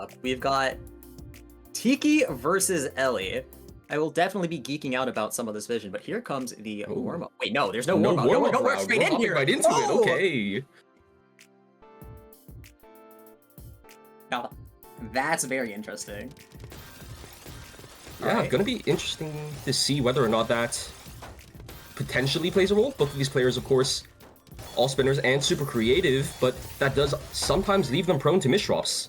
up, we've got Tiki versus Ellie. I will definitely be geeking out about some of this vision, but here comes the warm-up. Wait, no, there's no warm-up. No, we're straight in here. Right into it, okay. Now, that's very interesting. Yeah, gonna be interesting to see whether or not that potentially plays a role. Both of these players, of course, all spinners and super creative, but that does sometimes leave them prone to misdrops.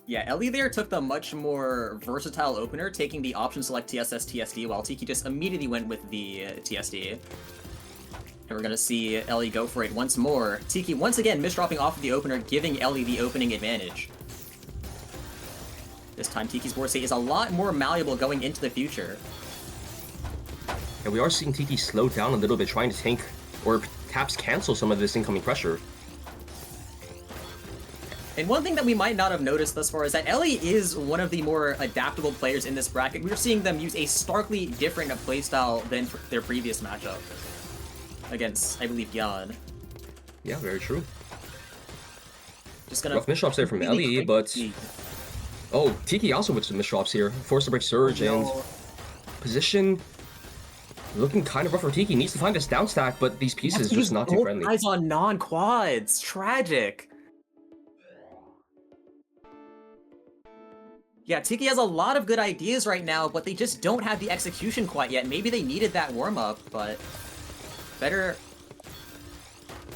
Yeah, Ellie there took the much more versatile opener, taking the option select TSS TSD, while Tiki just immediately went with the TSD. And we're gonna see Ellie go for it once more. Tiki once again misdropping off of the opener, giving Ellie the opening advantage. This time Tiki's board state is a lot more malleable going into the future. And we are seeing Tiki slow down a little bit, trying to tank or perhaps cancel some of this incoming pressure. And one thing that we might not have noticed thus far is that Ellie is one of the more adaptable players in this bracket. We're seeing them use a starkly different playstyle than their previous matchup against, I believe, Yan. Yeah, very true. Just gonna rough misdrops there from Ellie, but oh, Tiki also with some misdrops here. Forced to break surge and position looking kind of rough for Tiki. Needs to find this down stack, but these pieces just not too friendly. Eyes on non-quads, tragic. Yeah, Tiki has a lot of good ideas right now, but they just don't have the execution quite yet. Maybe they needed that warm-up, but better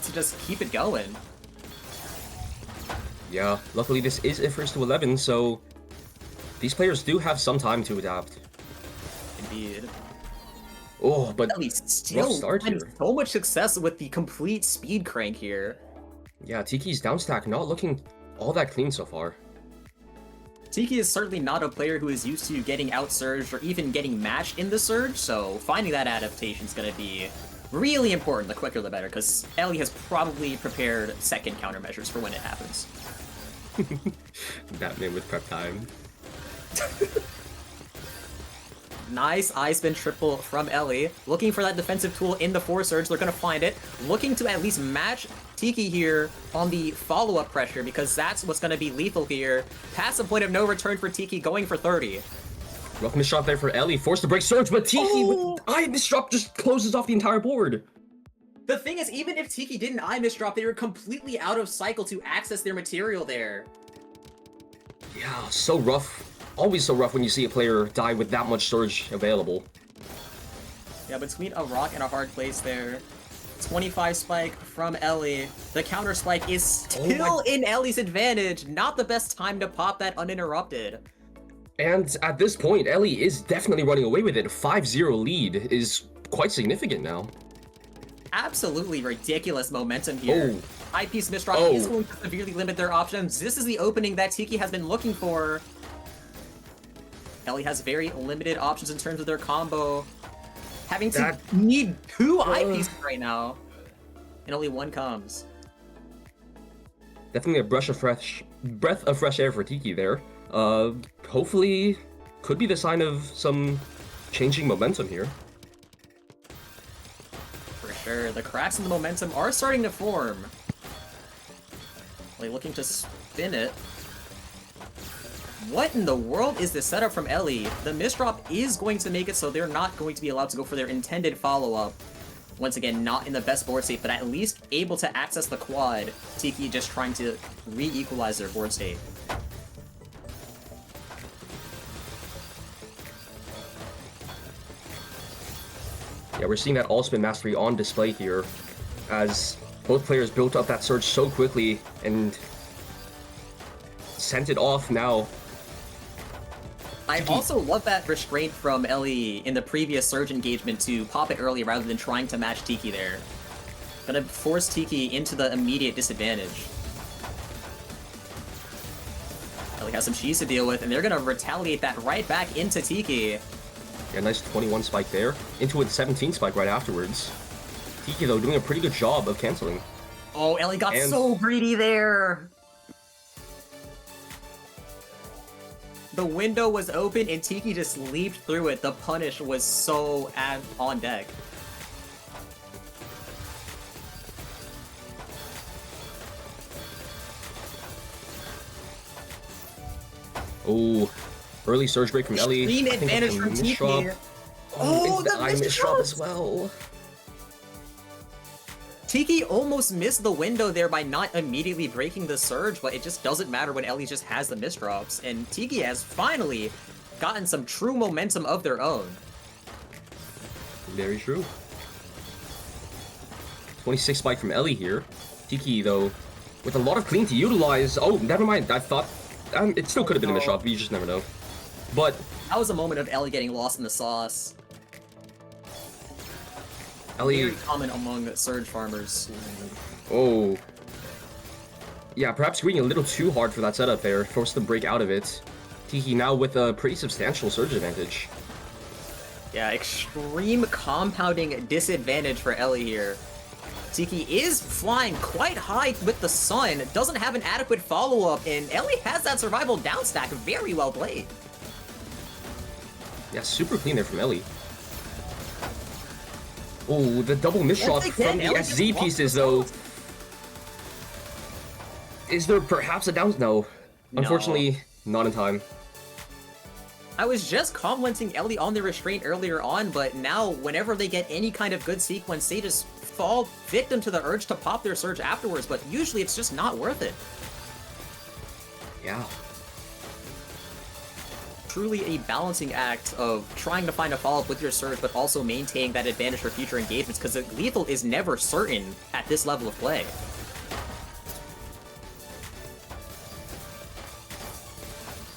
to just keep it going. Yeah, luckily this is a first to 11, so these players do have some time to adapt. Indeed. Oh, but Ellie still having so much success with the complete speed crank here. Yeah, Tiki's down stack not looking all that clean so far. Tiki is certainly not a player who is used to getting out-surged or even getting matched in the surge, so finding that adaptation is going to be really important. The quicker the better, because Ellie has probably prepared second countermeasures for when it happens. Batman with prep time. Nice I-spin triple from Ellie. Looking for that defensive tool in the 4-surge. They're going to find it. Looking to at least match Tiki here on the follow-up pressure, because that's what's going to be lethal here. Past the point of no return for Tiki, going for 30. Rough misdrop there for Ellie. Forced to break surge, but Tiki with I misdrop just closes off the entire board. The thing is, even if Tiki didn't I misdrop, they were completely out of cycle to access their material there. Yeah, so rough. Always so rough when you see a player die with that much surge available. Yeah, between a rock and a hard place there. 25 spike from Ellie. The counter spike is still in Ellie's advantage. Not the best time to pop that uninterrupted. And at this point, Ellie is definitely running away with it. 5-0 lead is quite significant now. Absolutely ridiculous momentum here. Eyepiece misdrop is going to severely limit their options. This is the opening that Tiki has been looking for. Ellie has very limited options in terms of their combo. Having to need 2 eyepieces right now. And only 1 comes. Definitely a breath of fresh air for Tiki there. Hopefully could be the sign of some changing momentum here. For sure. The cracks in the momentum are starting to form. Ellie looking to spin it. What in the world is this setup from Ellie? The misdrop is going to make it so they're not going to be allowed to go for their intended follow-up. Once again, not in the best board state, but at least able to access the quad. Tiki just trying to re-equalize their board state. Yeah, we're seeing that all-spin mastery on display here, as both players built up that surge so quickly and sent it off now. I also love that restraint from Ellie in the previous surge engagement to pop it early rather than trying to match Tiki there. Gonna force Tiki into the immediate disadvantage. Ellie has some cheese to deal with, and they're gonna retaliate that right back into Tiki. Yeah, nice 21 spike there. Into a 17 spike right afterwards. Tiki, though, doing a pretty good job of canceling. Oh, Ellie got so greedy there! The window was open and Tiki just leaped through it. The punish was so on deck. Oh, early surge break from Ellie. Extreme advantage from Tiki. Oh, the misdrop as well. Tiki almost missed the window there by not immediately breaking the surge, but it just doesn't matter when Ellie just has the misdrops, and Tiki has finally gotten some true momentum of their own. Very true. 26 spike from Ellie here. Tiki, though, with a lot of clean to utilize. Oh, never mind. I thought it still could have been a misdrop. You just never know. But that was a moment of Ellie getting lost in the sauce. Ellie, very common among surge farmers. Oh. Yeah, perhaps going a little too hard for that setup there. Forced to break out of it. Tiki now with a pretty substantial surge advantage. Yeah, extreme compounding disadvantage for Ellie here. Tiki is flying quite high with the sun, doesn't have an adequate follow-up, and Ellie has that survival down stack very well played. Yeah, super clean there from Ellie. Oh, the double misdrop from the SZ pieces, though. Is there perhaps a down? No. Unfortunately, not in time. I was just complimenting Ellie on the restraint earlier on, but now whenever they get any kind of good sequence, they just fall victim to the urge to pop their surge afterwards, but usually it's just not worth it. Yeah. Truly a balancing act of trying to find a follow-up with your surge, but also maintaining that advantage for future engagements, because lethal is never certain at this level of play.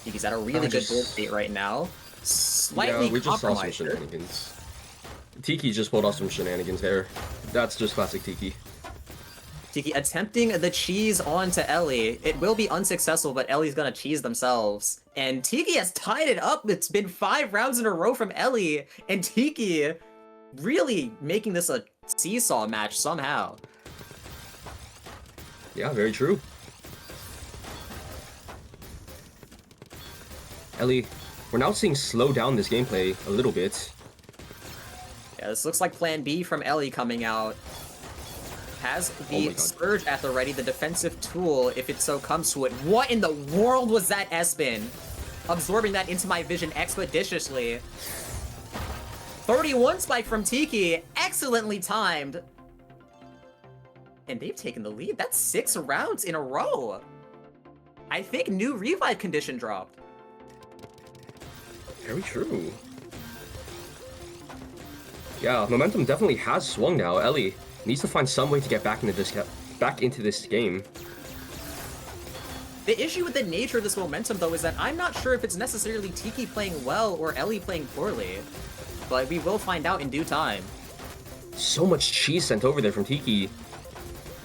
Tiki's at a really good build state right now. Slightly we just saw some compromised. shenanigans. Tiki just pulled off some shenanigans there. That's just classic Tiki. Tiki attempting the cheese onto Ellie. It will be unsuccessful, but Ellie's gonna cheese themselves. And Tiki has tied it up. It's been 5 rounds in a row from Ellie, and Tiki really making this a seesaw match somehow. Yeah, very true. Ellie, we're now seeing slow down this gameplay a little bit. Yeah, this looks like plan B from Ellie coming out. Has the surge at the ready, the defensive tool, if it so comes to it. What in the world was that S-spin? Absorbing that into my vision expeditiously. 31 spike from Tiki, excellently timed. And they've taken the lead. That's 6 rounds in a row. I think new revive condition dropped. Very true. Yeah, momentum definitely has swung now. Ellie needs to find some way to get back into this game. The issue with the nature of this momentum, though, is that I'm not sure if it's necessarily Tiki playing well or Ellie playing poorly. But we will find out in due time. So much cheese sent over there from Tiki.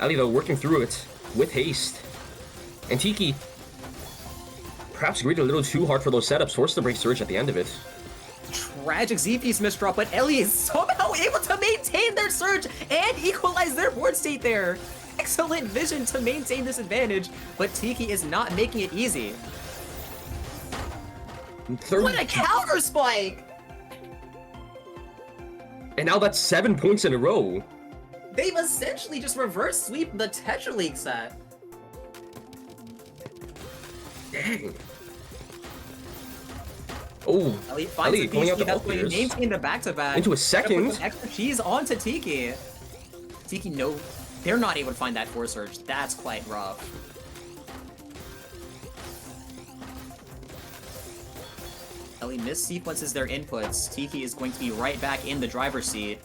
Ellie, though, working through it with haste. And Tiki perhaps agreed a little too hard for those setups, forced to break surge at the end of it. Tragic Z-piece misdrop, but Ellie is somehow able to maintain their surge and equalize their board state there. Excellent vision to maintain this advantage, but Tiki is not making it easy. What a counter spike! And now that's 7 points in a row. They've essentially just reverse sweep the Tetra League set. Dang. Oh, Ellie finds a coming out piece the that's going to maintain the back-to-back. Into a second. Put some extra cheese onto Tiki. Tiki, no, they're not able to find that force surge. That's quite rough. Ellie mis-sequences their inputs. Tiki is going to be right back in the driver's seat.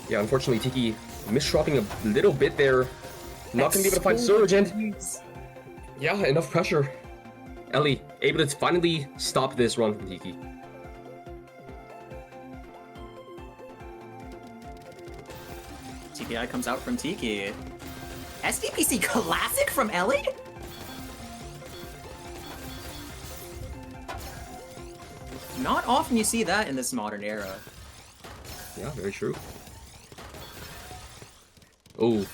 Yeah, unfortunately, Tiki misdropping a little bit there. Not going to be able to find surge, and yeah, enough pressure. Ellie, able to finally stop this run from Tiki. TPI comes out from Tiki. SDPC Classic from Ellie? Not often you see that in this modern era. Yeah, very true. Oh.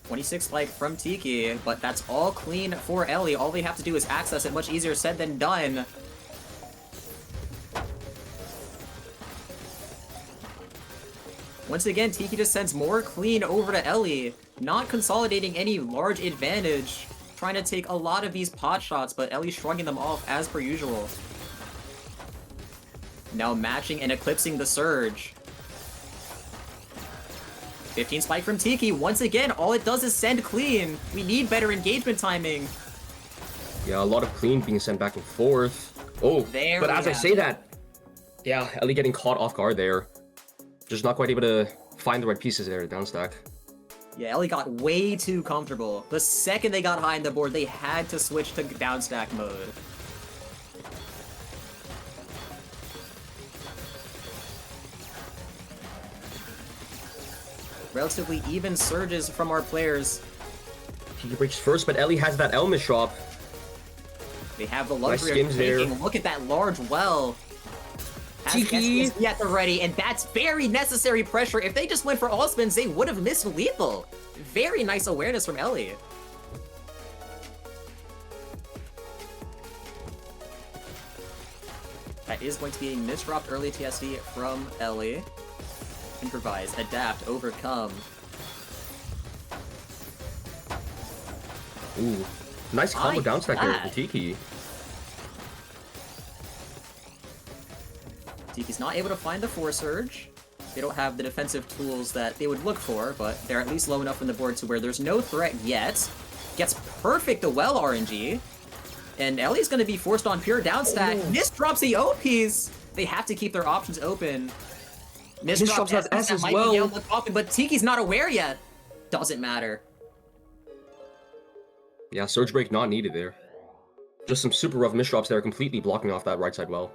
26 spike from Tiki, but that's all clean for Ellie. All they have to do is access it. Much easier said than done. Once again, Tiki just sends more clean over to Ellie, not consolidating any large advantage, trying to take a lot of these pot shots, but Ellie shrugging them off as per usual. Now matching and eclipsing the surge. 15 spike from Tiki. Once again, all it does is send clean. We need better engagement timing. Yeah, a lot of clean being sent back and forth. Oh, there but as I say that, yeah, Ellie getting caught off guard there. Just not quite able to find the right pieces there to downstack. Yeah, Ellie got way too comfortable. The second they got high in the board, they had to switch to downstack mode. Relatively even surges from our players. He breaks first, but Ellie has that Elmis drop. They have the luxury of taking. Look at that large well. Tiki at the ready, and that's very necessary pressure. If they just went for all spins, they would have missed lethal. Very nice awareness from Ellie. That is going to be a misdropped early TSD from Ellie. Improvise, adapt, overcome. Ooh, nice combo downstack there from Tiki. Tiki's not able to find the Force Surge. They don't have the defensive tools that they would look for, but they're at least low enough on the board to where there's no threat yet. Gets perfect the well RNG. And Ellie's going to be forced on pure downstack. Misdrops the O piece. They have to keep their options open. Misdrops that S as well. But Tiki's not aware yet. Doesn't matter. Yeah, Surge Break not needed there. Just some super rough misdrops there, completely blocking off that right side well.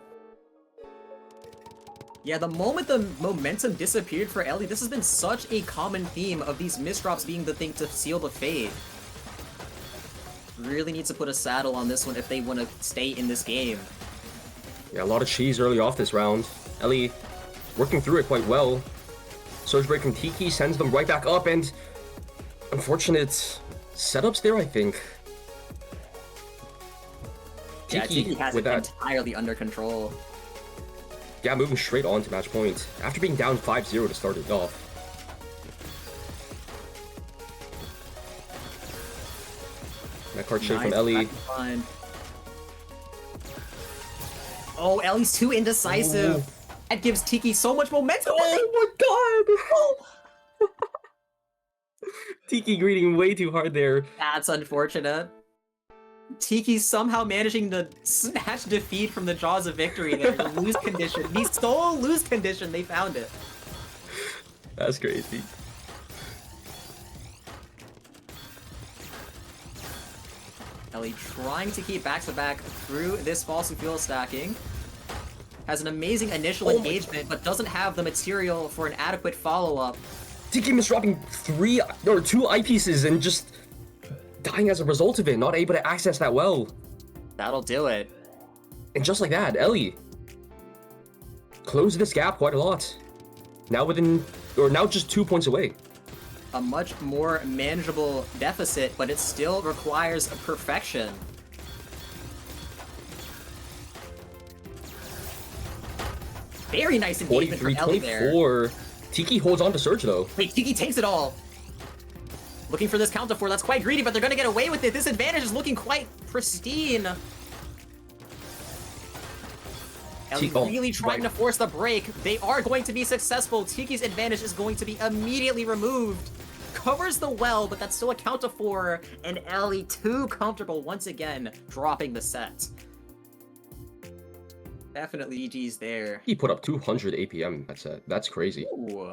Yeah, the moment the momentum disappeared for Ellie, this has been such a common theme of these misdrops being the thing to seal the fade. Really needs to put a saddle on this one if they want to stay in this game. Yeah, a lot of cheese early off this round. Ellie working through it quite well. Surge Break from Tiki sends them right back up, and unfortunate setups there, I think. Yeah, Tiki has it entirely under control. Yeah, moving straight on to match point after being down 5-0 to start it off. That card shade from Ellie. Oh, Ellie's too indecisive. Ooh. That gives Tiki so much momentum. Oh my god! Tiki greeting way too hard there. That's unfortunate. Tiki somehow managing to snatch defeat from the jaws of victory there. The lose condition. The sole lose condition, they found it. That's crazy. Ellie trying to keep back-to-back through this fossil fuel stacking. Has an amazing initial engagement, but doesn't have the material for an adequate follow-up. Tiki misdropping 2 eyepieces and just dying as a result of it, not able to access that well. That'll do it. And just like that, Ellie closed this gap quite a lot. Now now just 2 points away. A much more manageable deficit, but it still requires perfection. Very nice engagement from Ellie there. Tiki holds on to Surge though. Wait, Tiki takes it all. Looking for this counter 4, that's quite greedy, but they're gonna get away with it. This advantage is looking quite pristine. Ellie really trying to force the break. They are going to be successful. Tiki's advantage is going to be immediately removed. Covers the well, but that's still a counter 4, and Ellie too comfortable once again, dropping the set. Definitely GG's there. He put up 200 APM that set. That's crazy. Ooh.